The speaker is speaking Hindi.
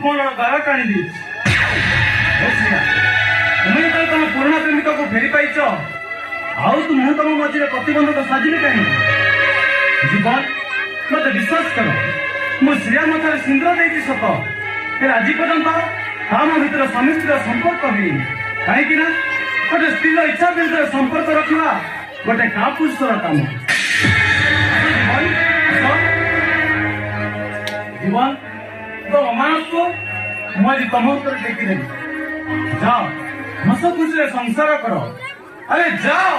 लक्ष्मण गाला टाणी दी तुम्हें तो तुम पुराना प्रेमिका को फेरी पाइच आउ तुम तुम मझे प्रतिबंधक साजिले कहीं जीवन मत विश्वास कर मु श्रेया मथार सिंदूर देती सत फिर आज पर्यंत आम भर स्वामी स्त्री संपर्क है कहीं गोटे स्त्री इच्छा विरुद्ध संपर्क रखा गोटे कापुरुषर काम जीवन तो अमानस को मुझे तुम उत्तर टेकिदेवी जाओ हस खुशी संसार करो अरे जाओ।